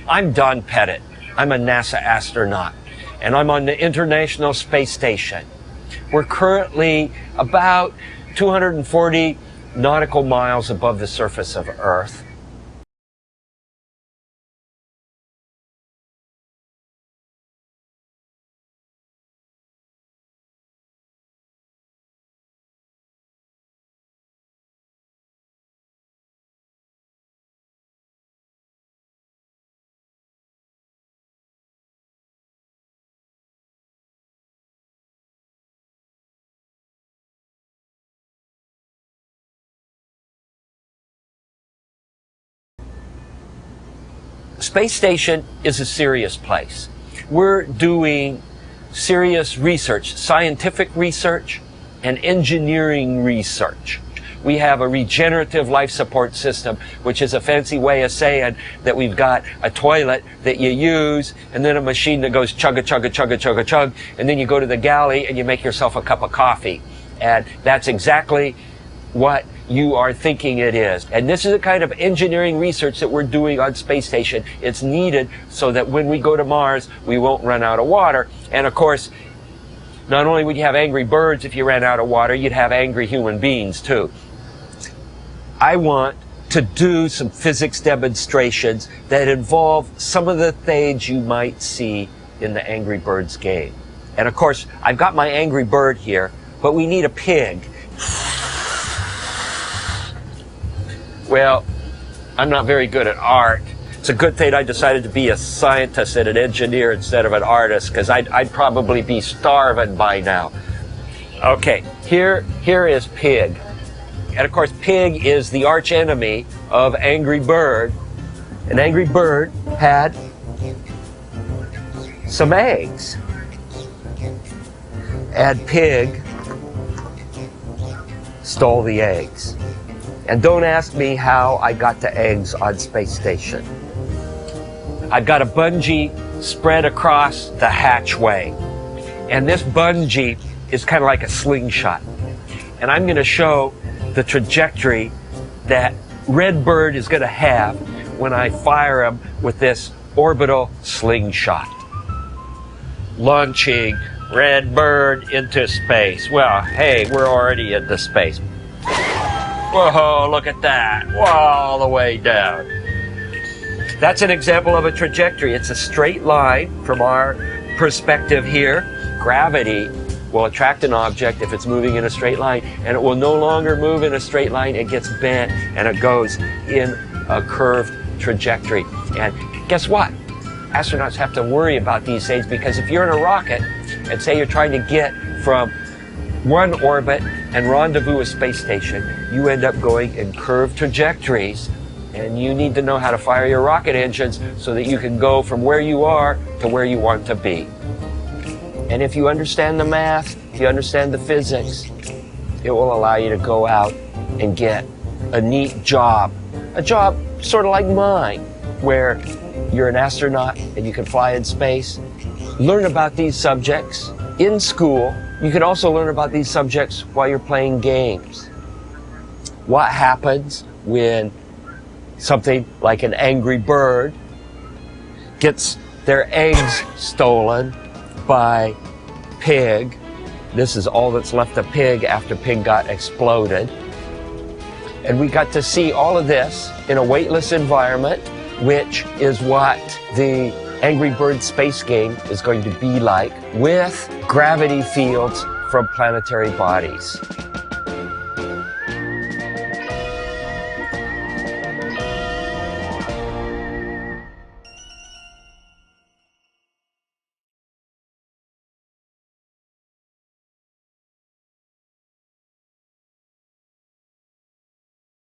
I'm Don Pettit. I'm a NASA astronaut, and I'm on the International Space Station. We're currently about 240 nautical miles above the surface of Earth. Space Station is a serious place. We're doing serious research, scientific research and engineering research. We have a regenerative life support system, which is a fancy way of saying that we've got a toilet that you use and then a machine that goes chugga, chugga, chugga, chugga, chug, and then you go to the galley and you make yourself a cup of coffee. And that's exactly what you are thinking it is. And this is the kind of engineering research that we're doing on Space Station. It's needed so that when we go to Mars, we won't run out of water. And of course, not only would you have angry birds if you ran out of water, you'd have angry human beings too. I want to do some physics demonstrations that involve some of the things you might see in the Angry Birds game. And of course, I've got my Angry Bird here, but we need a pig. Well, I'm not very good at art. It's a good thing I decided to be a scientist and an engineer instead of an artist, because I'd probably be starving by now. Okay, here is Pig. And of course, Pig is the arch enemy of Angry Bird. And Angry Bird had some eggs. And Pig stole the eggs. And don't ask me how I got the eggs on Space Station. I've got a bungee spread across the hatchway. And this bungee is kind of like a slingshot. And I'm going to show the trajectory that Redbird is going to have when I fire him with this orbital slingshot. Launching Redbird into space. Well, hey, we're already into space. Whoa, look at that. Whoa, all the way down. That's an example of a trajectory. It's a straight line from our perspective here. Gravity will attract an object if it's moving in a straight line, and it will no longer move in a straight line. It gets bent and it goes in a curved trajectory. And guess what? Astronauts have to worry about these things, because if you're in a rocket and say you're trying to get from one orbit and rendezvous a space station, you end up going in curved trajectories, and you need to know how to fire your rocket engines so that you can go from where you are to where you want to be. And if you understand the math, if you understand the physics, it will allow you to go out and get a neat job. A job sort of like mine, where you're an astronaut and you can fly in space, learn about these subjects in school. You can also learn about these subjects while you're playing games. What happens when something like an Angry Bird gets their eggs stolen by Pig? This is all that's left of Pig after Pig got exploded. And we got to see all of this in a weightless environment, which is what the Angry Bird space game is going to be like, with gravity fields from planetary bodies.